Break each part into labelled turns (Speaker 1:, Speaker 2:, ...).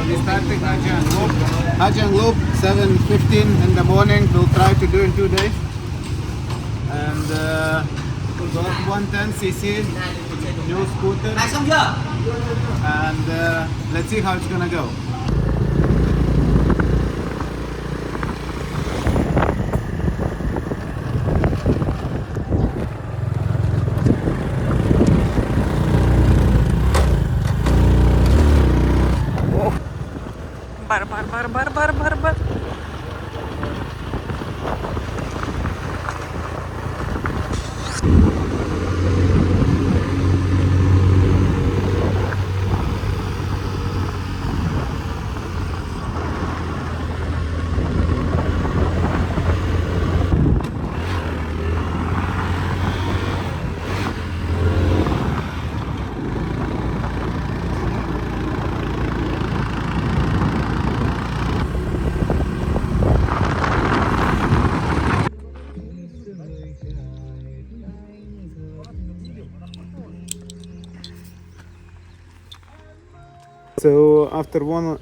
Speaker 1: we're starting Giang Loop, 7:15 in the morning. We'll try to do in 2 days. And we'll go 110cc new scooter. And let's see how it's gonna go.
Speaker 2: Bar.
Speaker 1: So after one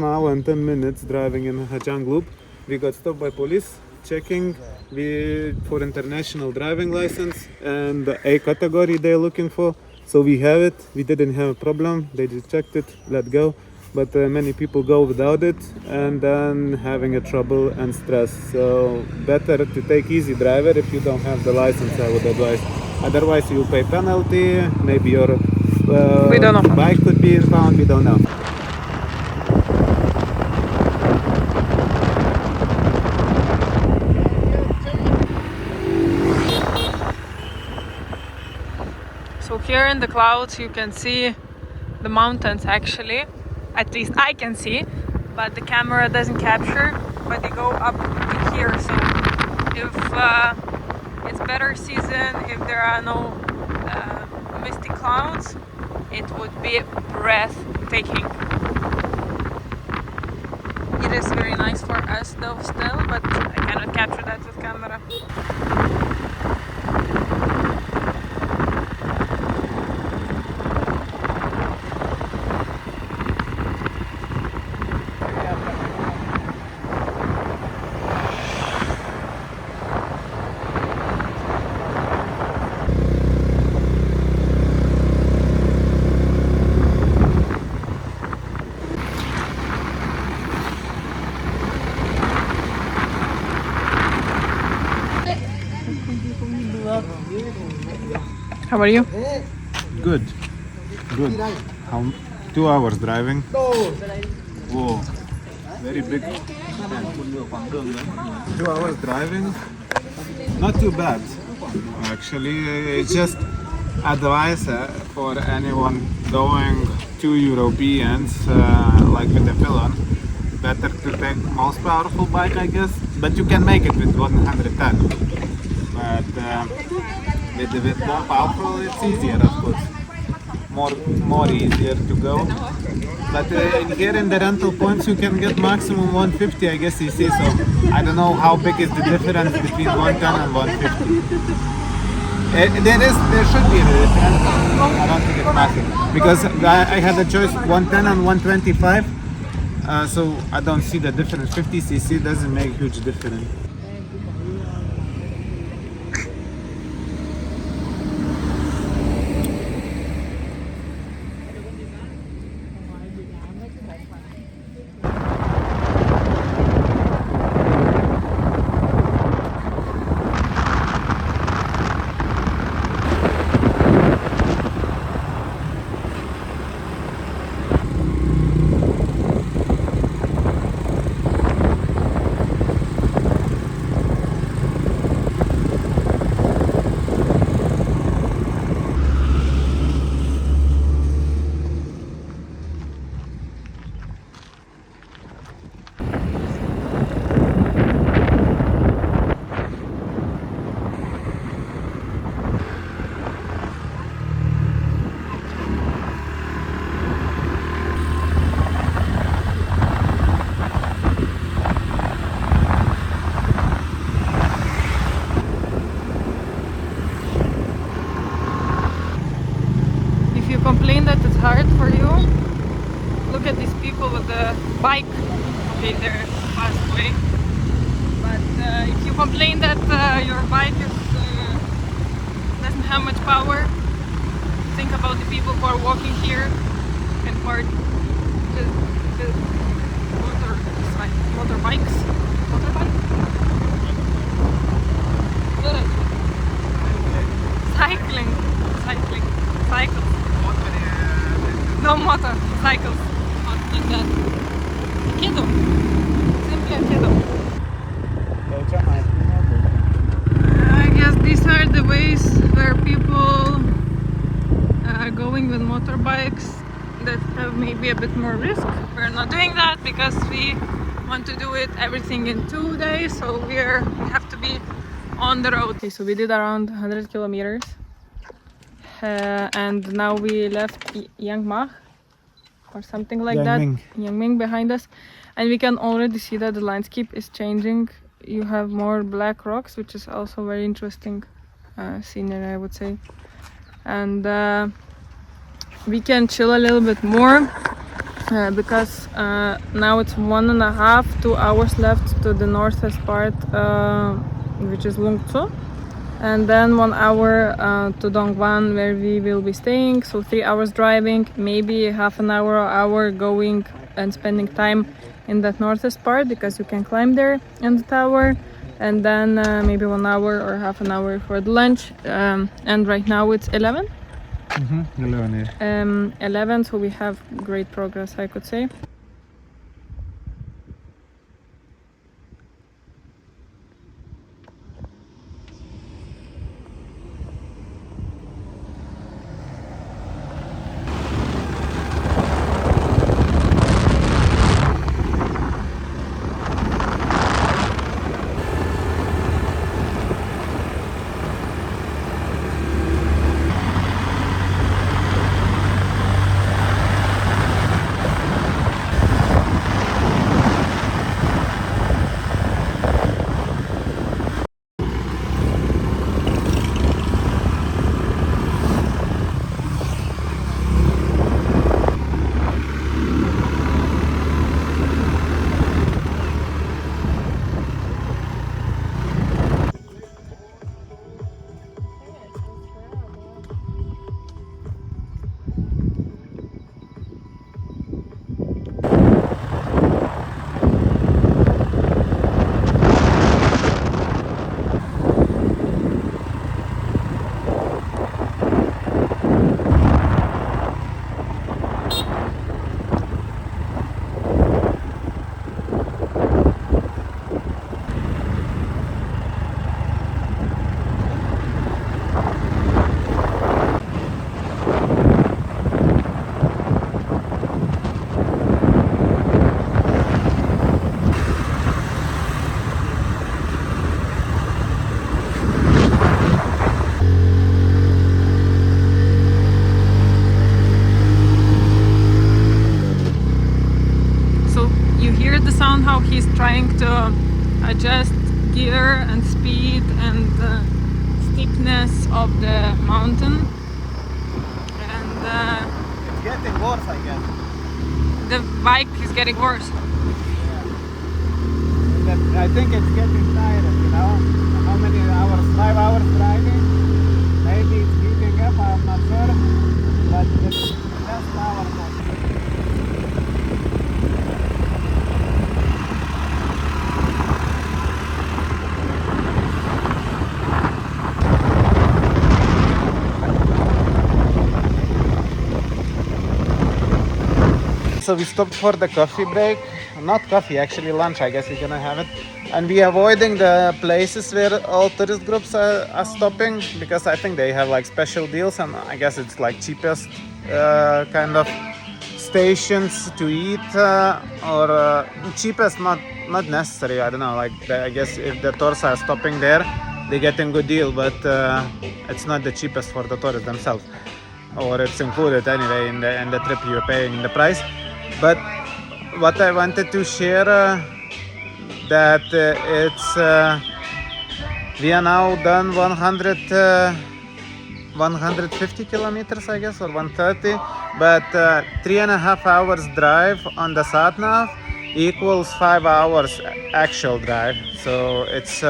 Speaker 1: hour and 10 minutes driving in Giang Loop, we got stopped by police checking for international driving license and the A category they're looking for. So we have it. We didn't have a problem. They just checked it, let go. But many people go without it and then having a trouble and stress. So better to take easy driver if you don't have the license, I would advise. Otherwise you pay penalty, maybe your
Speaker 2: We don't know.
Speaker 1: bike could be found, we don't know.
Speaker 2: So here in the clouds you can see the mountains actually. At least I can see, but the camera doesn't capture, but they go up to here. So if it's better season, if there are no misty clouds, it would be breathtaking. It is very nice for us though still, but I cannot capture that with camera. How are you?
Speaker 1: Good. How 2 hours driving? Whoa, very big. 2 hours driving, not too bad. Actually, it's just advice for anyone going to Europeans like with the Pillon. Better to take most powerful bike, I guess. But you can make it with 110. But with more powerful, it's easier, of course. More easier to go. But here in the rental points, you can get maximum 150, I guess you see. So I don't know how big is the difference between 110 and 150. There should be a difference. I don't think it's massive because I had a choice 110 and 125. So I don't see the difference. 50cc doesn't make huge difference.
Speaker 2: the bike. Okay, they're passed away. But if you complain that your bike doesn't have much power, think about the people who are walking here and who are just motorbikes. Motorbike? Cycling. Cycles. No motor, cycles. Like that. Kiddo. Simply a kiddo. I guess these are the ways where people are going with motorbikes that have maybe a bit more risk. We're not doing that because we want to do it everything in 2 days, so we have to be on the road. Okay, so we did around 100 kilometers and now we left Giang or something like that. Yangming behind us, and we can already see that the landscape is changing. You have more black rocks, which is also very interesting scenery, I would say. And we can chill a little bit more because now it's 1.5-2 hours left to the northwest part, which is Lungtsu, and then 1 hour to Dongguan, where we will be staying. So 3 hours driving, maybe half an hour or hour going and spending time in that northwest part, because you can climb there in the tower, and then maybe 1 hour or half an hour for the lunch. And right now it's 11.
Speaker 1: 11, yeah.
Speaker 2: 11, so we have great progress, I could say. How he's trying to adjust gear and speed and steepness of the mountain, and
Speaker 3: it's getting worse, I guess.
Speaker 2: The bike is getting worse.
Speaker 3: Yeah. I think it's getting tired, you know. How many hours? 5 hours driving? Maybe it's heating up, I'm not sure. But it's last hour. So we stopped for the coffee break. Not coffee, actually lunch, I guess we're gonna have it. And we are avoiding the places where all tourist groups are stopping, because I think they have like special deals, and I guess it's like cheapest kind of stations to eat, or cheapest, not necessary, I don't know, like I guess if the tourists are stopping there, they get a good deal, but it's not the cheapest for the tourists themselves, or it's included anyway in the trip you're paying in the price. But what I wanted to share, that it's we are now done 150 kilometers, I guess, or 130, but 3.5 hours drive on the sat nav equals 5 hours actual drive. So it's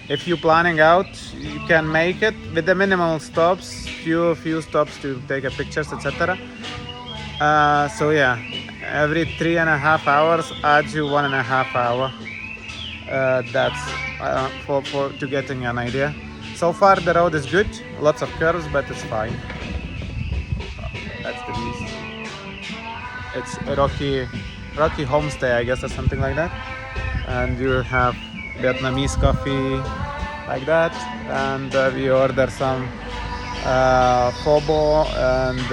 Speaker 3: if you're planning out, you can make it with the minimal stops, few stops to take a pictures, etc. So yeah, every 3.5 hours adds you 1.5 hour. That's for to getting an idea. So far the road is good, lots of curves, but it's fine. That's the beast. It's a rocky homestay, I guess, or something like that. And you have Vietnamese coffee like that, and we order some pho bo and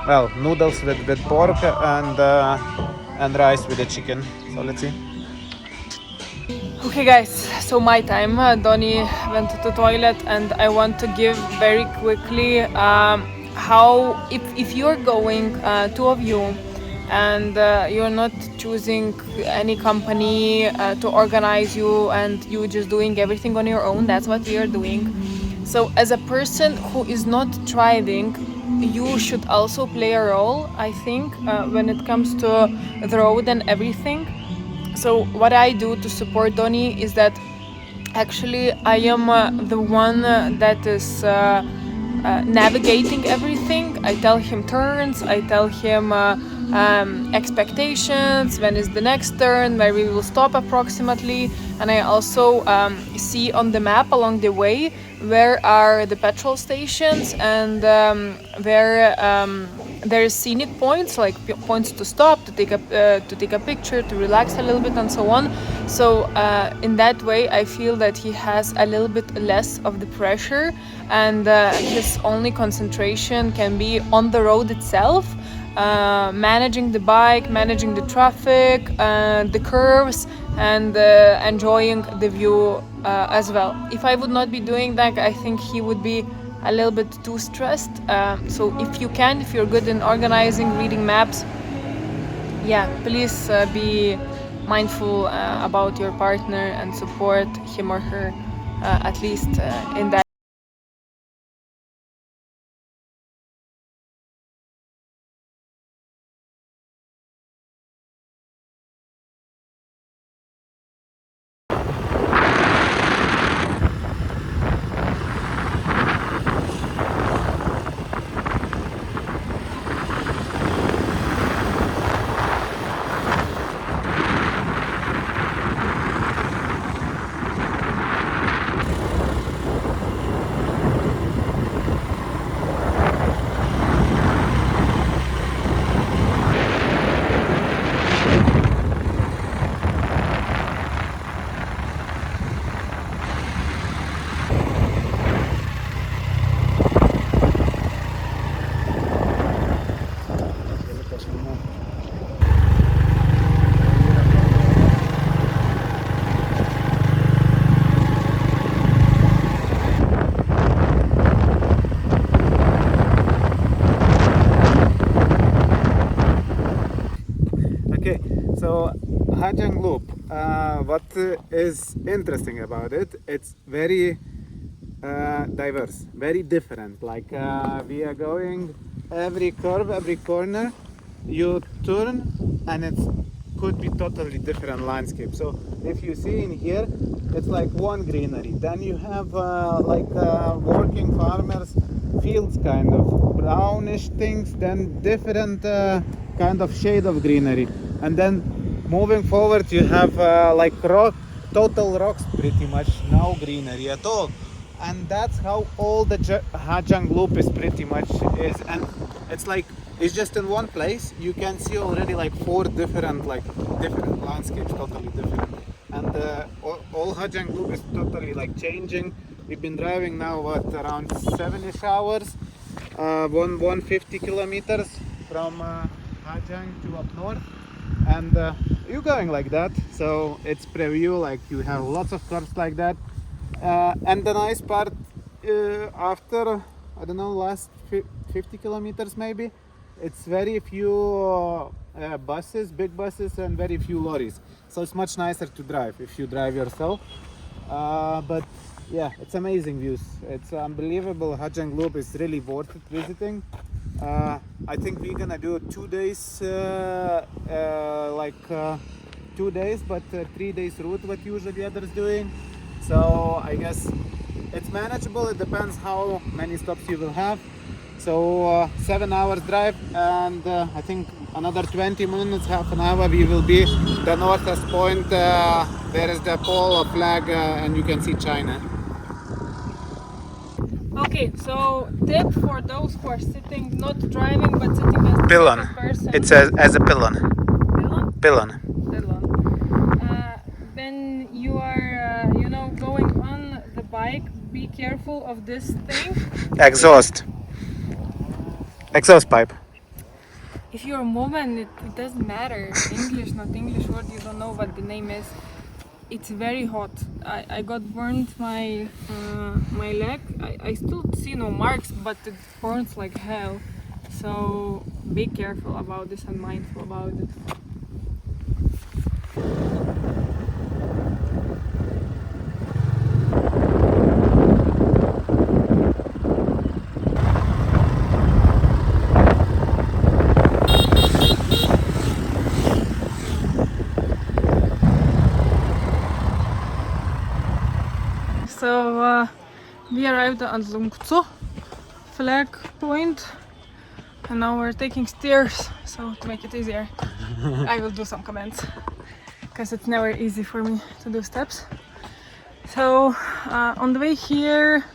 Speaker 3: well, noodles with pork and rice with the chicken. So let's see.
Speaker 2: Okay guys, so my time. Donnie went to the toilet and I want to give very quickly how if you're going, two of you, and you're not choosing any company to organize you and you just doing everything on your own. That's what we are doing. So as a person who is not driving, you should also play a role, I think, when it comes to the road and everything. So what I do to support Donnie is that actually I am the one that is navigating everything. I tell him turns, I tell him expectations, when is the next turn, where we will stop approximately, and I also see on the map along the way where are the petrol stations and where there's scenic points, like points to stop, to take a picture, to relax a little bit, and so on. So in that way, I feel that he has a little bit less of the pressure, and his only concentration can be on the road itself, managing the bike, managing the traffic, the curves, and enjoying the view as well. If I would not be doing that, I think he would be a little bit too stressed. So if you can, if you're good in organizing, reading maps, yeah, please be mindful about your partner and support him or her at least in that.
Speaker 3: Okay, so Giang Loop. What is interesting about it? It's very diverse, very different. Like we are going every curve, every corner, you turn, and it could be totally different landscape. So if you see in here, it's like one greenery. Then you have working farmers fields, kind of brownish things. Then different kind of shade of greenery, and then moving forward, you have like total rocks, pretty much no greenery at all. And that's how all the Giang Loop is pretty much is. And it's like it's just in one place. You can see already like four different landscapes, totally different. And all Giang Loop is totally like changing. We've been driving now around 7ish hours, 150 kilometers from Giang to up north, and you're going like that. So it's preview, like you have lots of curves like that. And the nice part, after, I don't know, last 50 kilometers maybe, it's very few buses, big buses, and very few lorries. So it's much nicer to drive if you drive yourself. But yeah, it's amazing views. It's unbelievable. Giang Loop is really worth it visiting. I think we're gonna do 2 days, 2 days, but 3 days route what usually others doing. So I guess it's manageable. It depends how many stops you will have. So 7 hours drive, and I think another 20 minutes, half an hour, we will be the northwest point. There is the pole flag, and you can see China.
Speaker 2: Okay, so tip for those who are sitting, not driving, but sitting as the
Speaker 3: Pylon.
Speaker 2: second person.
Speaker 3: It says as a pylon.
Speaker 2: Pylon?
Speaker 3: Pylon.
Speaker 2: Pylon. When you are, going on the bike, be careful of this thing.
Speaker 3: Exhaust pipe.
Speaker 2: If you're a woman, it doesn't matter. English, not English, what you don't know what the name is. It's very hot. I got burned my leg. I still see no marks, but it burns like hell. So be careful about this and mindful about it. So we arrived at Lungtsu flag point, and now we're taking stairs. So to make it easier, I will do some comments because it's never easy for me to do steps. So on the way here,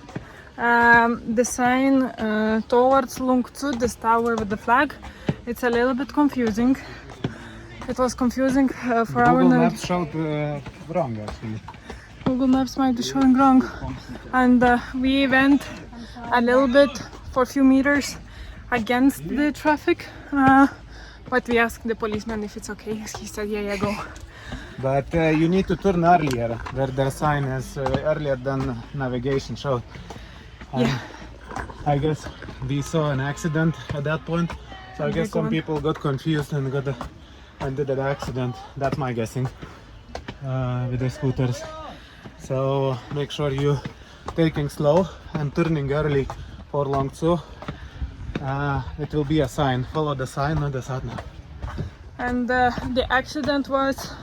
Speaker 2: the sign towards Lungtsu, this tower with the flag, it's a little bit confusing. It was confusing for our
Speaker 3: Google Maps showed wrong actually.
Speaker 2: Google Maps might be showing wrong, and we went a little bit for a few meters against the traffic, but we asked the policeman if it's okay. He said yeah, go.
Speaker 3: But you need to turn earlier, where the sign is earlier than navigation showed.
Speaker 2: Yeah.
Speaker 3: I guess we saw an accident at that point, so I guess some people got confused and did an accident. That's my guessing with the scooters. So make sure you taking slow and turning early for Longzhou. It will be a sign. Follow the sign, not the sat-nav.
Speaker 2: And the accident was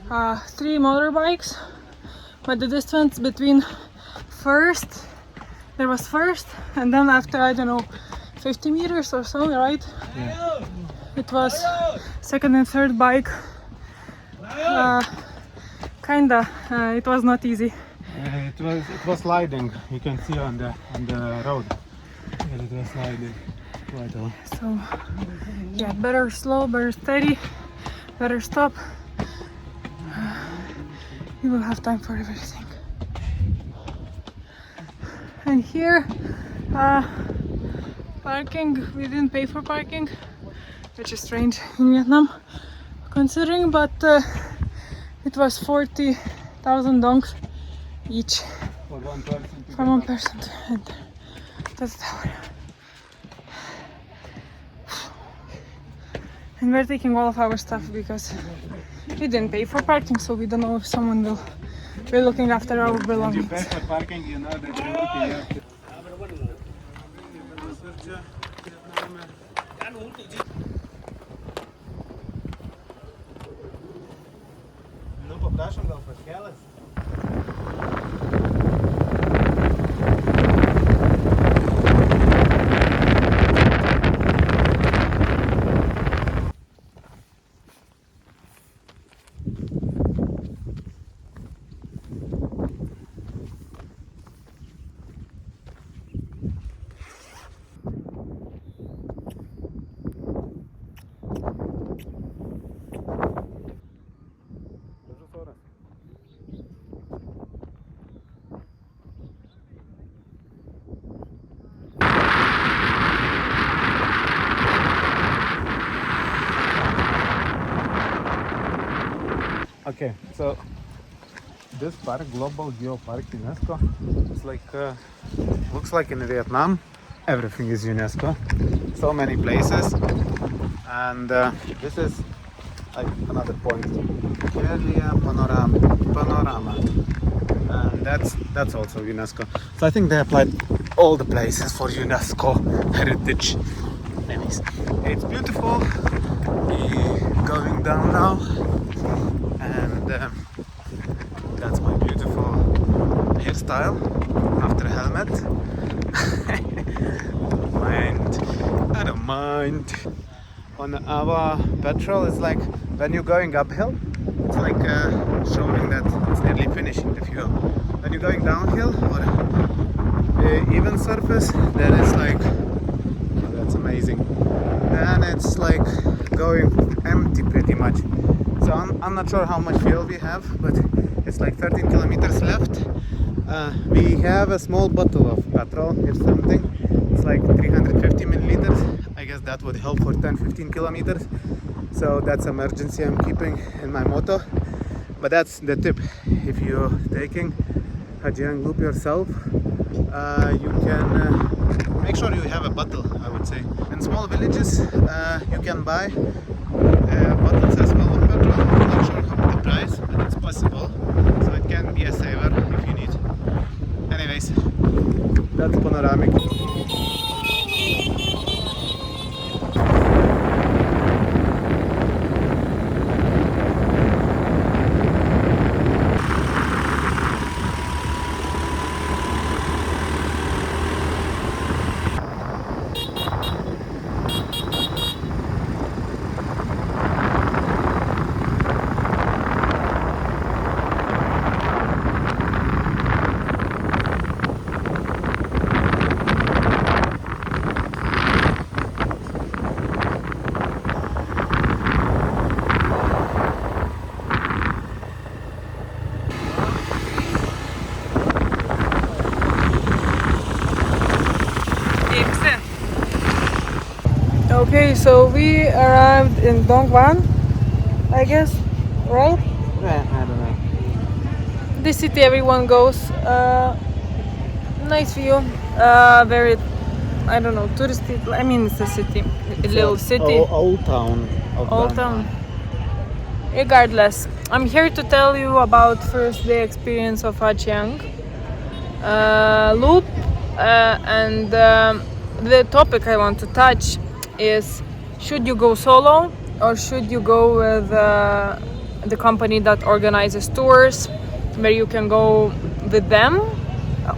Speaker 2: 3 motorbikes, but the distance between there was first, and then after, I don't know, 50 meters or so, right?
Speaker 3: Yeah.
Speaker 2: It was second and third bike. It was not easy.
Speaker 3: It was sliding. You can see on the road. Yeah, it was sliding quite a lot.
Speaker 2: So yeah, better slow, better steady, better stop. You will have time for everything. And here, parking, we didn't pay for parking, which is strange in Vietnam considering, but it was 40,000 dongs each
Speaker 3: For one person.
Speaker 2: for one person to enter the tower. And we're taking all of our stuff because we didn't pay for parking, so we don't know if someone will be looking after our
Speaker 3: When you
Speaker 2: belongings.
Speaker 3: pay for parking, you know that you're looking after. Nu paprašom gal paskelas. Okay, so this park, Global Geopark UNESCO, it's like looks like in Vietnam, everything is UNESCO. So many places, and this is like another point. Area Panorama, and that's also UNESCO. So I think they applied all the places for UNESCO heritage. Anyways, it's beautiful. We're going down now, and that's my beautiful hairstyle after helmet. I don't mind. On our petrol, it's like when you're going uphill, it's like showing that it's nearly finishing the fuel. When you're going downhill or even surface, then it's like, oh, that's amazing. Then it's like going empty pretty much. So I'm not sure how much fuel we have, but it's like 13 kilometers left. We have a small bottle of petrol, if something. It's like 350 milliliters. I guess that would help for 10-15 kilometers. So that's emergency I'm keeping in my moto. But that's the tip. If you're taking a Giang loop yourself, you can make sure you have a bottle, I would say. In small villages, you can buy bottles as well of petrol. I'm not sure how the price, but it's possible. So it can be a saver if you need. Anyways, that's panoramic.
Speaker 2: Okay, so we arrived in Dongguan, I guess, right?
Speaker 3: I don't know.
Speaker 2: The city everyone goes. Nice view. Very, I don't know, touristy. I mean, it's a city, a little city.
Speaker 3: Old town.
Speaker 2: Old town. Regardless, I'm here to tell you about first day experience of Giang loop, and the topic I want to touch is: should you go solo or should you go with the company that organizes tours, where you can go with them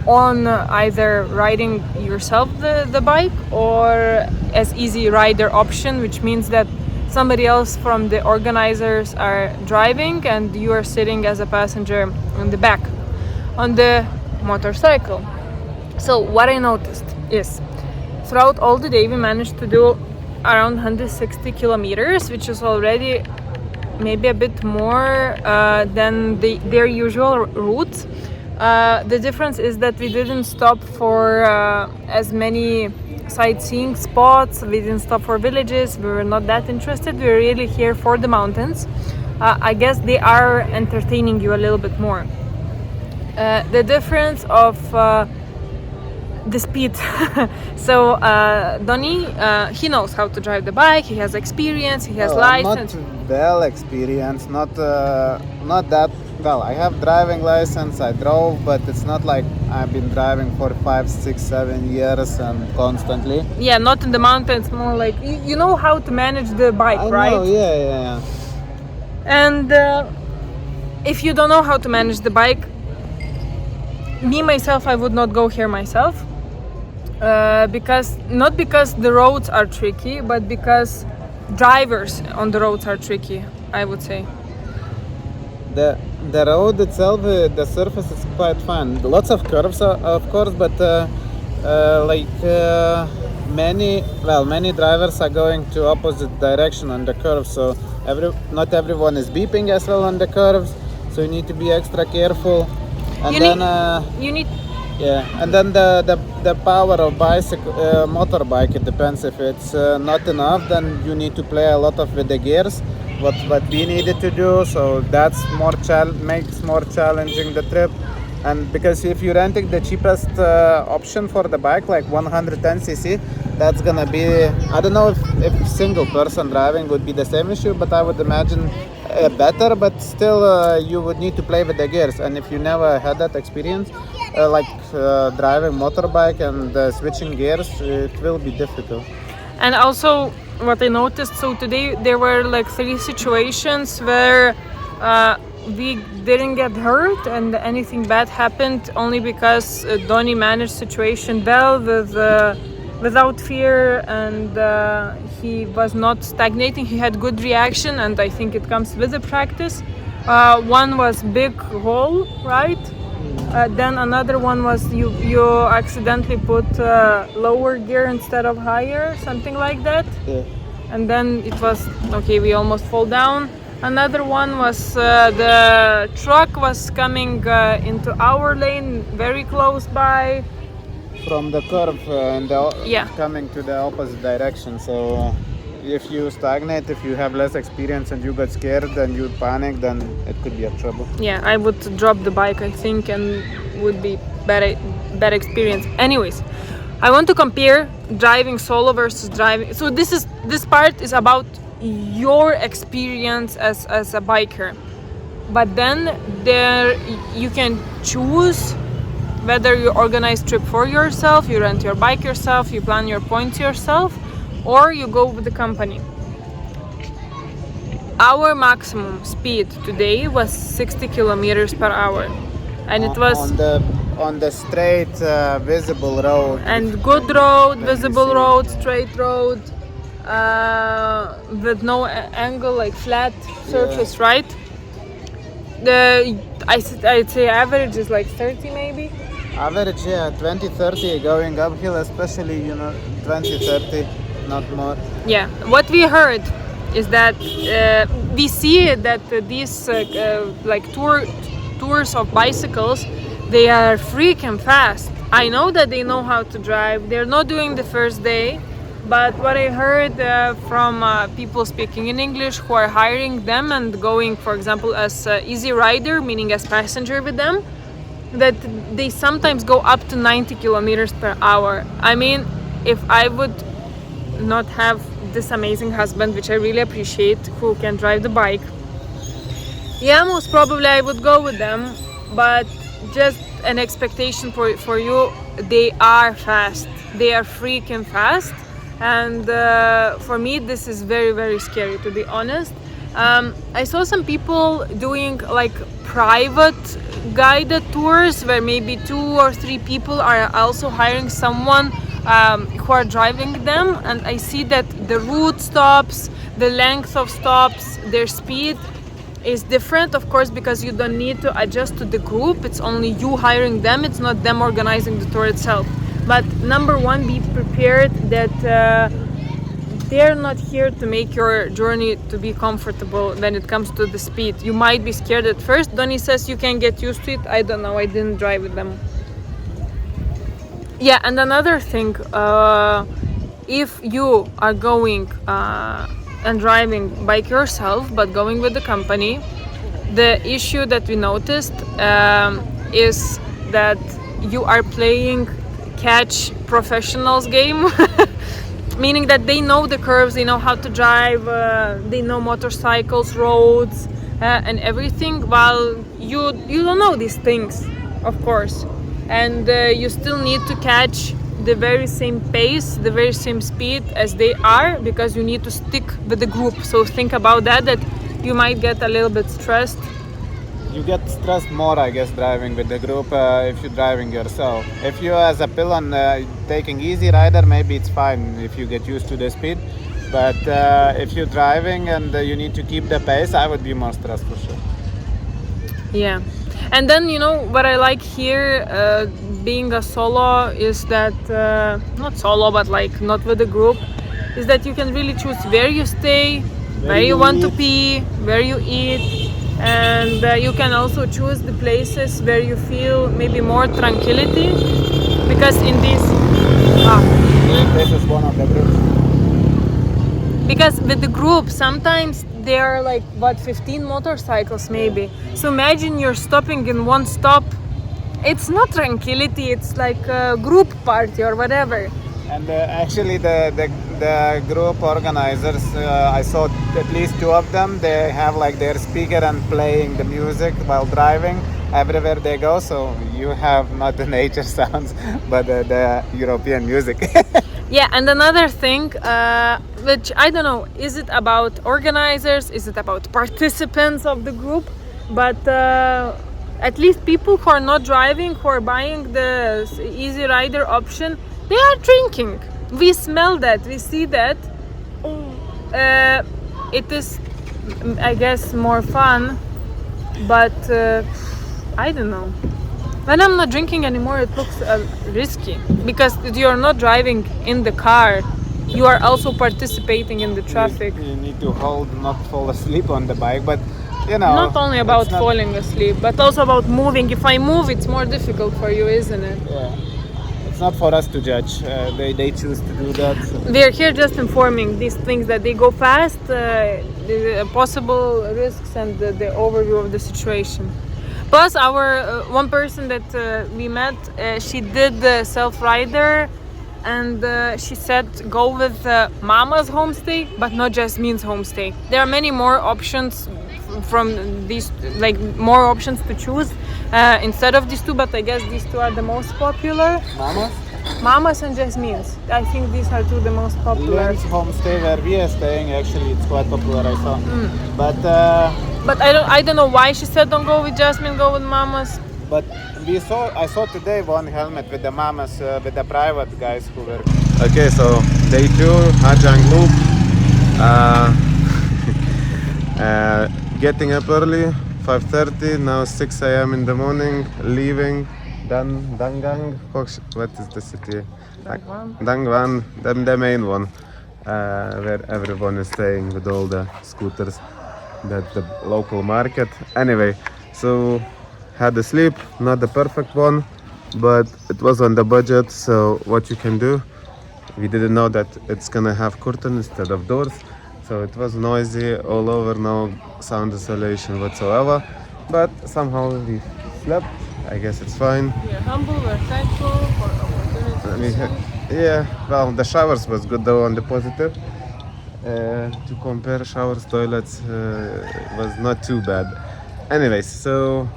Speaker 2: on either riding yourself the bike or as easy rider option, which means that somebody else from the organizers are driving and you are sitting as a passenger in the back on the motorcycle. So what I noticed is throughout all the day we managed to do around 160 kilometers, which is already maybe a bit more than their usual route. The difference is that we didn't stop for as many sightseeing spots, we didn't stop for villages, we were not that interested, we were really here for the mountains. I guess they are entertaining you a little bit more. The difference of the speed. So Donny, he knows how to drive the bike, he has experience, he has license.
Speaker 3: Not well experienced, not that well. I have driving license, I drove, but it's not like I've been driving for 5, 6, 7 years and constantly.
Speaker 2: Yeah, not in the mountains, more like you know how to manage the bike, right?
Speaker 3: Know, yeah.
Speaker 2: And if you don't know how to manage the bike, me myself, I would not go here myself. Because not because the roads are tricky, but because drivers on the roads are tricky, I would say.
Speaker 3: The road itself, the surface is quite fun. Lots of curves, of course, but many drivers are going to opposite direction on the curves. So not everyone is beeping as well on the curves. So you need to be extra careful. And
Speaker 2: you need.
Speaker 3: Yeah, and then the power of motorbike, it depends. If it's not enough, then you need to play a lot with the gears, what we needed to do. So that's makes more challenging the trip. And because if you're renting the cheapest option for the bike, like 110cc, that's gonna be, I don't know if single person driving would be the same issue, but I would imagine better, but still you would need to play with the gears. And if you never had that experience, driving motorbike and switching gears, it will be difficult.
Speaker 2: And also, what I noticed, so today there were like 3 situations where we didn't get hurt and anything bad happened, only because Donny managed situation well without fear, and he was not stagnating. He had good reaction, and I think it comes with the practice. One was big hole, right? Then another one was you accidentally put lower gear instead of higher, something like that.
Speaker 3: Yeah.
Speaker 2: And then it was okay, we almost fall down. Another one was the truck was coming into our lane very close by.
Speaker 3: From the curve and
Speaker 2: Yeah.
Speaker 3: coming to the opposite direction. So if you stagnate, if you have less experience and you got scared and you panic, then it could be a trouble.
Speaker 2: Yeah, I would drop the bike, I think, and would be better experience. Anyways, I want to compare driving solo versus driving. So this part is about your experience as a biker. But then there you can choose whether you organize trip for yourself, you rent your bike yourself, you plan your points yourself, or you go with the company. Our maximum speed today was 60 kilometers per hour, and it was
Speaker 3: on the straight visible road.
Speaker 2: and good road,
Speaker 3: Let me
Speaker 2: visible
Speaker 3: see.
Speaker 2: road, straight road, with no angle, like flat surface, right? I'd say average is like 30 maybe.
Speaker 3: Average, yeah, 20-30 going uphill, especially 20-30, not more.
Speaker 2: Yeah, what we heard is that we see that these like tours of bicycles, they are freaking fast. I know that they know how to drive. They're not doing the first day, but what I heard from people speaking in English who are hiring them and going, for example, as easy rider, meaning as passenger with them, that they sometimes go up to 90 kilometers per hour. I mean, if I would not have this amazing husband, which I really appreciate, who can drive the bike, yeah, most probably I would go with them. But just an expectation for you, they are fast. They are freaking fast. And for me, this is very, very scary, to be honest. I saw some people doing like private guided tours where maybe 2 or 3 people are also hiring someone who are driving them, and I see that the route stops, the length of stops, their speed is different, of course, because you don't need to adjust to the group. It's only you hiring them, it's not them organizing the tour itself. But number one, be prepared that they're not here to make your journey to be comfortable when it comes to the speed. You might be scared at first. Donny says you can get used to it. I don't know, I didn't drive with them. Yeah, and another thing, if you are going and driving bike yourself but going with the company, the issue that we noticed is that you are playing catch professionals game. Meaning that they know the curves, they know how to drive, they know motorcycles, roads, and everything, while you don't know these things, of course. And you still need to catch the very same pace, the very same speed as they are, because you need to stick with the group. So think about that you might get a little bit stressed.
Speaker 3: You get stressed more, I guess, driving with the group if you're driving yourself. If you as a pillion taking easy rider, maybe it's fine if you get used to the speed. But if you're driving and you need to keep the pace, I would be more stressed for sure.
Speaker 2: Yeah. And then, what I like here, being a solo, is that, not solo, but like not with a group, is that you can really choose where you stay, where you want to pee, where you eat. And you can also choose the places where you feel maybe more tranquility, because in this
Speaker 3: This is one of the groups.
Speaker 2: because with the group sometimes there are like 15 motorcycles maybe. So imagine you're stopping in one stop. It's not tranquility, it's like a group party or whatever.
Speaker 3: And actually the group organizers, I saw at least 2 of them. They have like their speaker and playing the music while driving everywhere they go. So you have not the nature sounds, but the European music.
Speaker 2: Yeah, and another thing, which I don't know, is it about organizers, is it about participants of the group? But at least people who are not driving, who are buying the easy rider option, they are drinking. We smell that, we see that. It is, I guess, more fun, but I don't know. When I'm not drinking anymore, it looks risky because you're not driving in the car. You are also participating in the traffic.
Speaker 3: You need to hold, not fall asleep on the bike, but you know.
Speaker 2: Not only about falling asleep, but also about moving. If I move, it's more difficult for you, isn't it?
Speaker 3: Yeah. It's not for us to judge. They choose to do that. So.
Speaker 2: We're here just informing these things that they go fast, the possible risks, and the overview of the situation. Plus, our one person that we met, she did the self-rider, and she said go with Mama's homestay, but not just means homestay. There are many more options from these, like more options to choose instead of these two, but I guess these two are the most popular. Mama's and Jasmine's. I think these are two the most popular.
Speaker 3: Lynn's homestay where we are staying, actually it's quite popular, I saw.
Speaker 2: But I don't know why she said don't go with Jasmine, go with Mama's.
Speaker 3: But I saw today one helmet with the Mamas, with the private guys who were. Okay, so day 2, Giang Loop. Getting up early, 5:30. Now 6 a.m. in the morning. Leaving Dangang. What is the city? Dangwan, the main one, where everyone is staying with all the scooters. That's the local market. Anyway, so had a sleep, not the perfect one, but it was on the budget. So what you can do? We didn't know that it's gonna have curtain instead of doors. So it was noisy all over, no sound isolation whatsoever. But somehow we slept. I guess it's fine.
Speaker 2: We're humble, we're thankful for opportunities.
Speaker 3: Yeah, well, the showers was good though on the positive. To compare showers, toilets was not too bad. Anyways, so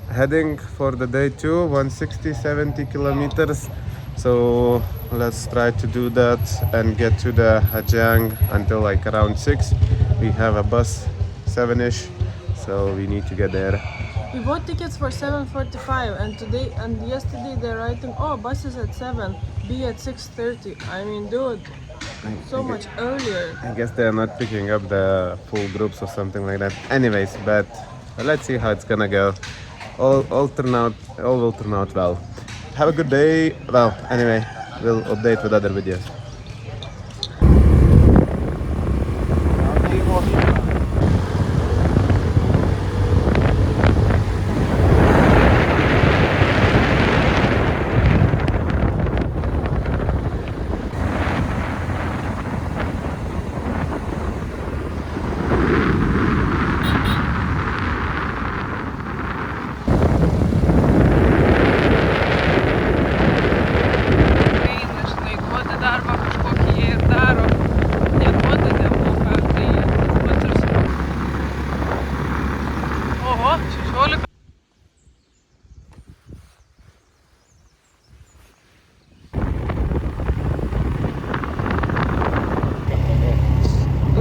Speaker 3: heading for the day 2, 160, 70 kilometers. So let's try to do that and get to the Giang until like around 6. We have a bus 7ish, so we need to get there.
Speaker 2: We bought tickets for 7:45 and yesterday they're writing, oh, bus is at 7, be at 6:30. I mean, dude, so much earlier.
Speaker 3: I guess they're not picking up the full groups or something like that. Anyways, but let's see how it's gonna go. All will turn out well. Have a good day. Well, anyway, we'll update with other videos.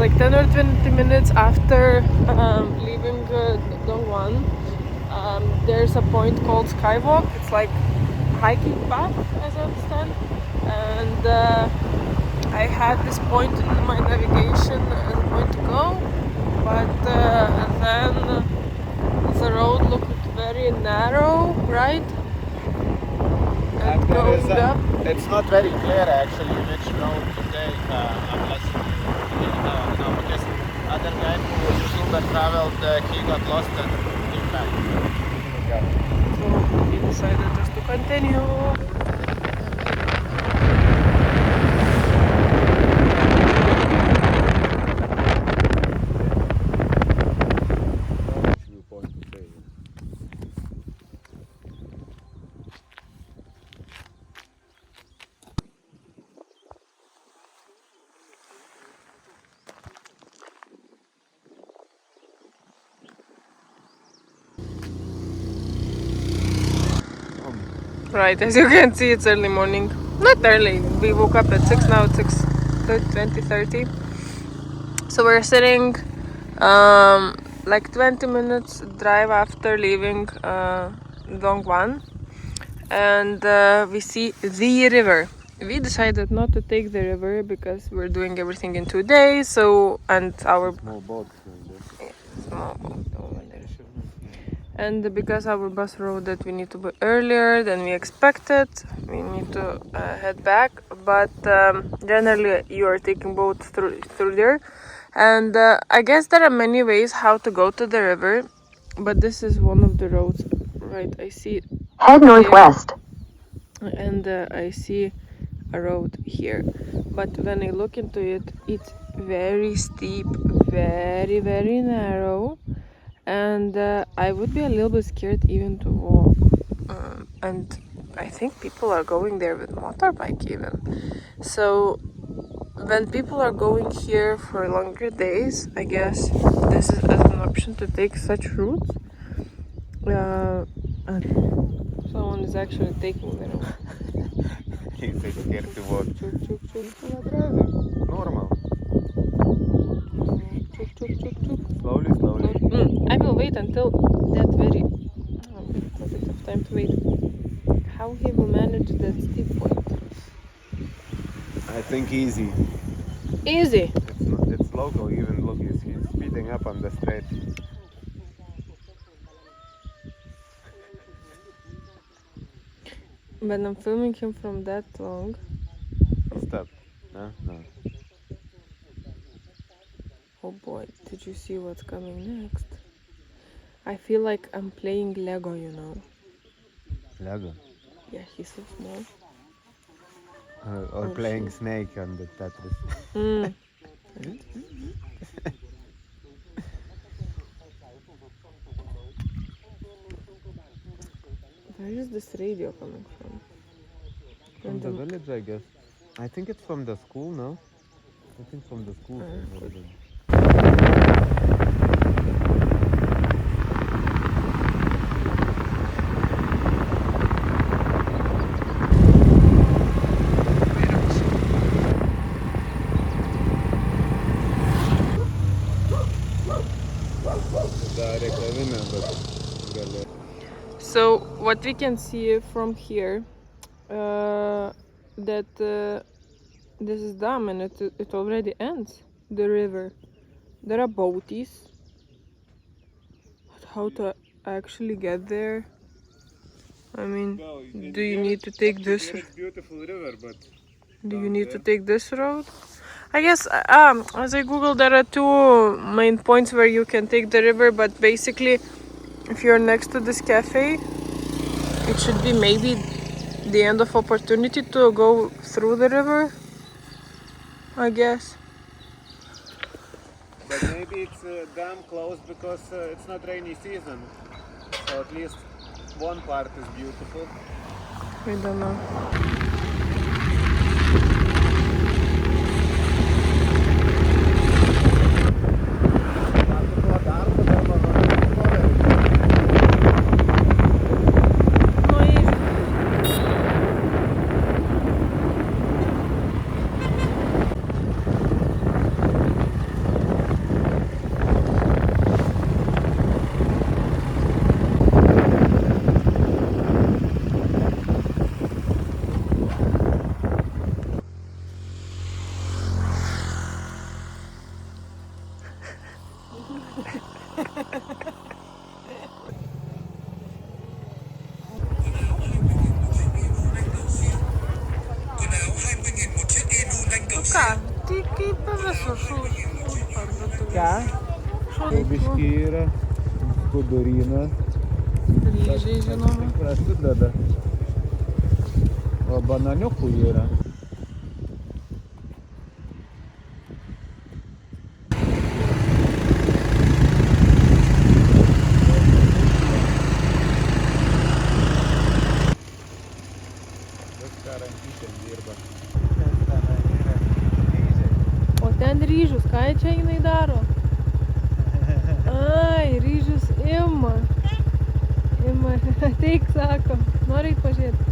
Speaker 2: Like 10 or 20 minutes after leaving Dongguan, there's a point called Skywalk. It's like hiking path, as I understand. And I had this point in my navigation as a point to go, but then the road looked very narrow, right? And going up.
Speaker 3: It's not very clear actually which road to take unless you know, because other guy who Uber traveled, he got lost and came back.
Speaker 2: So we decided just to continue. Right, as you can see, it's early morning. not early. We woke up at 6 now. It's 6:20, 30. So we're sitting like 20 minutes drive after leaving Dongguan, and we see the river. We decided not to take the river because we're doing everything in 2 days. So and our
Speaker 3: Small boat.
Speaker 2: small boat over there. And because our bus rode that we need to be earlier than we expected, we need to head back. But generally, you are taking boats through there, and I guess there are many ways how to go to the river, but this is one of the roads. Right, I see it.
Speaker 4: Head northwest.
Speaker 2: And I see a road here, but when I look into it, it's very steep, very narrow, and I would be a little bit scared even to walk. And I think people are going there with motorbike even. So when people are going here for longer days, I guess this is as an option to take such routes. And someone is actually taking the road.
Speaker 3: He's scared to walk. Normal. Slowly.
Speaker 2: I will wait until that very a bit of time to wait. How he will manage that steep point?
Speaker 3: I think easy.
Speaker 2: Easy.
Speaker 3: It's local. Even look, he's speeding up on the straight.
Speaker 2: But I'm filming him from that long.
Speaker 3: Stop. No.
Speaker 2: Oh boy, did you see what's coming next? I feel like I'm playing Lego, you know.
Speaker 3: Lego.
Speaker 2: Yeah, he's so small.
Speaker 3: Or
Speaker 2: Oh,
Speaker 3: playing
Speaker 2: shit.
Speaker 3: Snake on the Tetris.
Speaker 2: Where is this radio coming from?
Speaker 3: From the village, I guess. I think it's from the school, no? I think from the school.
Speaker 2: So what we can see from here, that this is dam and it already ends the river. There are boaties. But how to actually get there? I mean, do you need to take this?
Speaker 3: Beautiful river, but
Speaker 2: Do you need to take this road? I guess as I googled, there are two main points where you can take the river, but basically, if you're next to this cafe, it should be maybe the end of opportunity to go through the river, I guess.
Speaker 3: But maybe it's dam closed because it's not rainy season. So at least one part is beautiful.
Speaker 2: I don't know. Ką, tai kaip visos šūdų parduotuvės.
Speaker 3: Ką? Biški yra skudurynas.
Speaker 2: Ryžiai, žinoma.
Speaker 3: Prasideda. O bananiukų yra. Viską rankytėm dirba.
Speaker 2: O ten ryžius, ką čia jinai daro? Ai, ryžius ima. Ateik, sako. Nori eit pažiūrėti?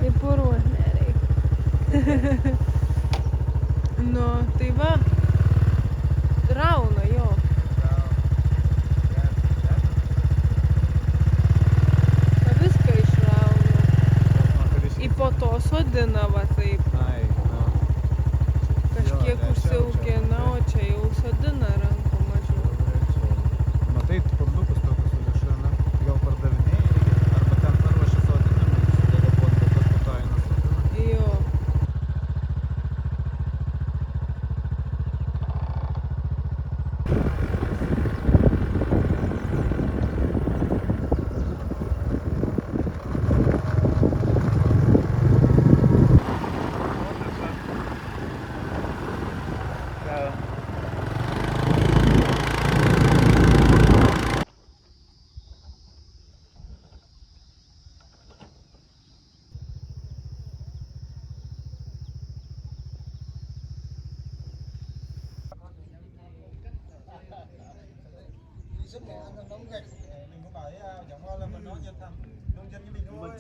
Speaker 2: Į purvą. Nereik. Nu, tai va. Rauna jo. Va viską išrauna. Į po to sodina va taip.
Speaker 3: Ai, nu.
Speaker 2: Kažkiek užsiaugina, o čia jau sodina rankom mažiau.
Speaker 3: Matai, pondukus tokius surišana. Gal pardavinėjai arba ten paruošia sodinimui, sudeda pondukus, po to eina sodina.
Speaker 2: Jo.
Speaker 3: Mình có bảo giống hoa là nó nhân thằng nông dân như mình thôi.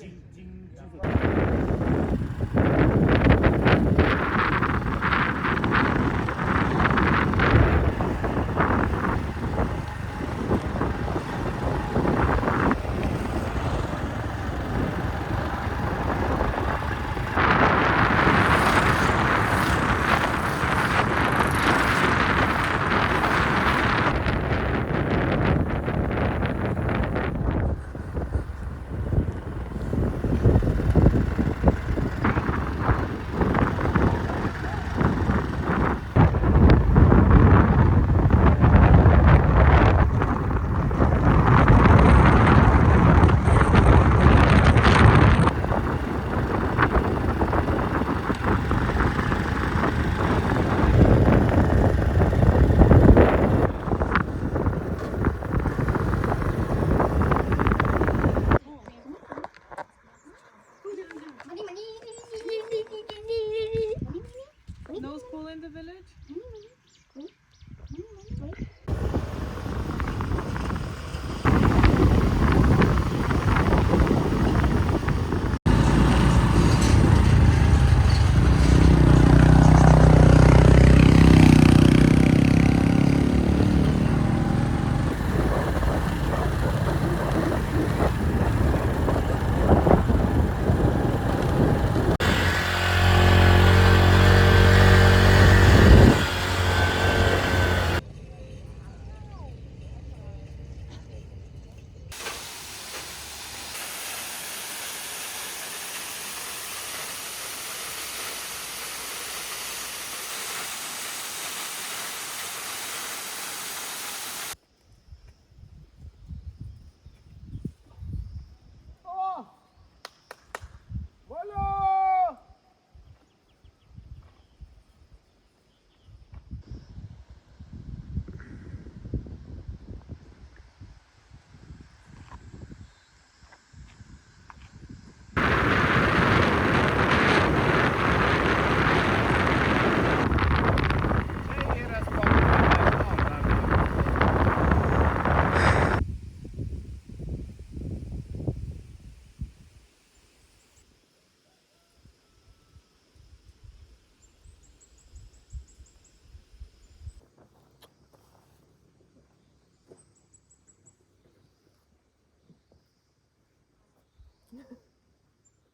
Speaker 3: No school in the village?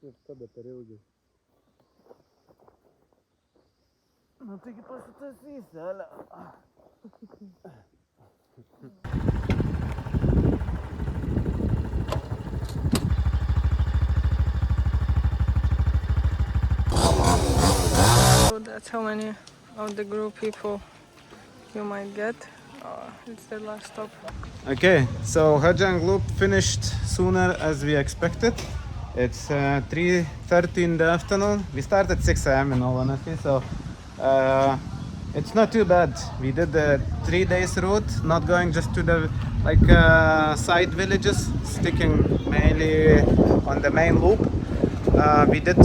Speaker 3: Ir tada per ilgai. Nu taigi pasitasysi, ale.
Speaker 2: So that's how many of the group people you might get. It's the last stop.
Speaker 3: Okay, so Giang loop finished sooner as we expected. It's 3:30 in the afternoon. We started 6 a.m. in all honesty, so it's not too bad. We did the 3 days route, not going just to the side villages, sticking mainly on the main loop. We did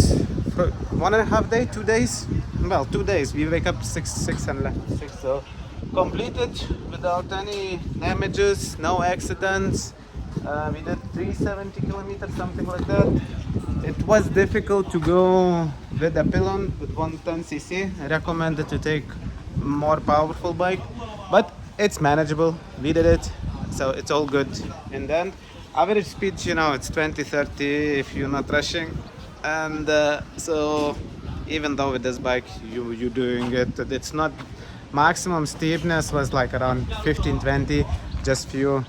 Speaker 3: for 1.5 day, 2 days. Well, 2 days. We wake up 6 and left 6. So completed without any damages, no accidents. We did 370 kilometers, something like that. It was difficult to go with a pylon with 110cc. Recommended to take more powerful bike, but it's manageable. We did it, so it's all good. And then average speed, you know, it's 20-30 if you're not rushing. And so even though with this bike you doing it, it's not maximum steepness was like around 15-20, just few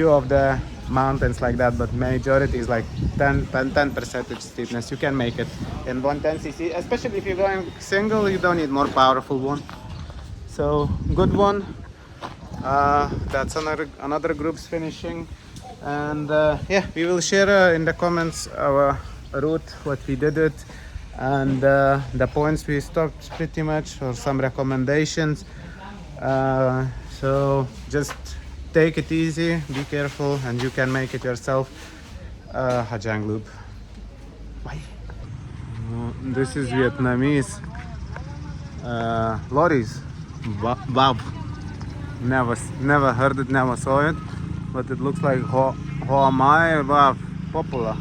Speaker 3: of the mountains like that, but majority is like 10% steepness. You can make it in 110cc, especially if you're going single. You don't need more powerful one, so good one. That's another group's finishing. And yeah, we will share in the comments our route, what we did it, and the points we stopped pretty much, or some recommendations. So just take it easy, be careful, and you can make it yourself. Giang loop. Bye. This is Vietnamese lorries. Bab. Never heard it, never saw it, but it looks like Hoa Mai Bab popular.